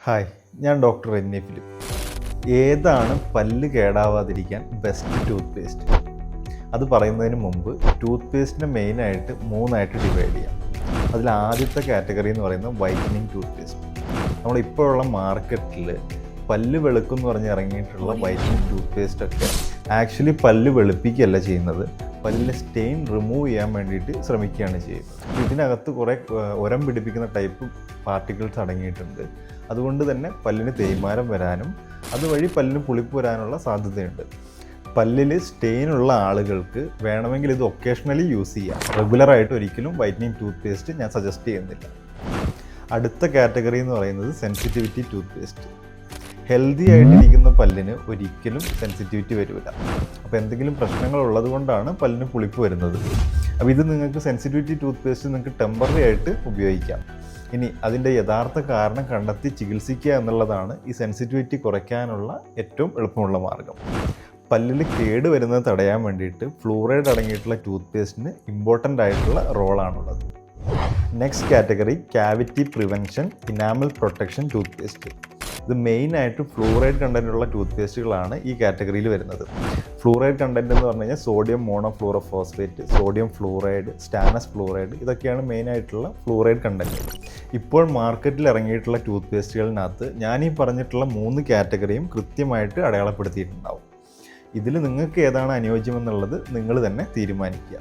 Hi, ഞാൻ doctor N A Philip. ഏതാണ് പല്ല് കേടാവാതിരിക്കാൻ ബെസ്റ്റ് ടൂത്ത് പേസ്റ്റ്? അത് പറയുന്നതിന് മുമ്പ് ടൂത്ത് പേസ്റ്റിനെ മെയിനായിട്ട് മൂന്നായിട്ട് ഡിവൈഡ് ചെയ്യാം. അതിൽ ആദ്യത്തെ കാറ്റഗറി എന്ന് പറയുന്നത് വൈറ്റനിങ് ടൂത്ത് പേസ്റ്റ്. നമ്മളിപ്പോഴുള്ള മാർക്കറ്റിൽ പല്ല് വെളുക്കും എന്ന് പറഞ്ഞ് ഇറങ്ങിയിട്ടുള്ള വൈറ്റനിങ് ടൂത്ത് പേസ്റ്റൊക്കെ ആക്ച്വലി പല്ല് വെളുപ്പിക്കുകയല്ല ചെയ്യുന്നത്, പല്ലിലെ സ്റ്റെയിൻ റിമൂവ് ചെയ്യാൻ വേണ്ടിയിട്ട് ശ്രമിക്കുകയാണ് ചെയ്യുന്നത്. ഇതിനകത്ത് കുറേ ഉരം പിടിപ്പിക്കുന്ന ടൈപ്പ് പാർട്ടിക്കിൾസ് അടങ്ങിയിട്ടുണ്ട്. അതുകൊണ്ട് തന്നെ പല്ലിന് തേയ്മാനം വരാനും അതുവഴി പല്ലിന് പുളിപ്പ് വരാനുള്ള സാധ്യതയുണ്ട്. പല്ലിൽ സ്റ്റെയിനുള്ള ആളുകൾക്ക് വേണമെങ്കിൽ ഇത് ഒക്കേഷണലി യൂസ് ചെയ്യാം. റെഗുലറായിട്ട് ഒരിക്കലും വൈറ്റനിങ് ടൂത്ത് പേസ്റ്റ് ഞാൻ സജസ്റ്റ് ചെയ്യുന്നില്ല. അടുത്ത കാറ്റഗറി എന്ന് പറയുന്നത് സെൻസിറ്റിവിറ്റി ടൂത്ത് പേസ്റ്റ്. ഹെൽത്തി ആയിട്ടിരിക്കുന്ന പല്ലിന് ഒരിക്കലും സെൻസിറ്റിവിറ്റി വരില്ല. അപ്പോൾ എന്തെങ്കിലും പ്രശ്നങ്ങൾ ഉള്ളത് കൊണ്ടാണ് പല്ലിന് പുളിപ്പ് വരുന്നത്. അപ്പോൾ ഇത് നിങ്ങൾക്ക് സെൻസിറ്റിവിറ്റി ടൂത്ത് പേസ്റ്റ് നിങ്ങൾക്ക് ടെമ്പററി ആയിട്ട് ഉപയോഗിക്കാം. ഇനി അതിൻ്റെ യഥാർത്ഥ കാരണം കണ്ടെത്തി ചികിത്സിക്കുക എന്നുള്ളതാണ് ഈ സെൻസിറ്റിവിറ്റി കുറയ്ക്കാനുള്ള ഏറ്റവും എളുപ്പമുള്ള മാർഗം. പല്ലിൽ കേട് വരുന്നത് തടയാൻ വേണ്ടിയിട്ട് ഫ്ലൂറൈഡ് അടങ്ങിയിട്ടുള്ള ടൂത്ത് പേസ്റ്റിന് ഇമ്പോർട്ടൻ്റ് ആയിട്ടുള്ള റോളാണുള്ളത്. Next category cavity prevention enamel protection toothpaste. ഇത് മെയിനായിട്ട് ഫ്ലൂറൈഡ് കണ്ടൻറ്റുള്ള ടൂത്ത് പേസ്റ്റുകളാണ് ഈ കാറ്റഗറിയിൽ വരുന്നത്. ഫ്ലൂറൈഡ് കണ്ടൻറ്റ് എന്ന് പറഞ്ഞു കഴിഞ്ഞാൽ sodium monofluorophosphate, sodium fluoride, stannous fluoride, ഇതൊക്കെയാണ് മെയിനായിട്ടുള്ള ഫ്ലൂറൈഡ് കണ്ടൻറ്റ്. ഇപ്പോൾ മാർക്കറ്റിൽ ഇറങ്ങിയിട്ടുള്ള ടൂത്ത് പേസ്റ്റുകളിനകത്ത് ഞാൻ ഈ പറഞ്ഞിട്ടുള്ള 3 കാറ്റഗറിയും കൃത്യമായിട്ട് അടയാളപ്പെടുത്തിയിട്ടുണ്ടാവും. ഇതിൽ നിങ്ങൾക്ക് ഏതാണ് അനുയോജ്യമെന്നുള്ളത് നിങ്ങൾ തന്നെ തീരുമാനിക്കുക.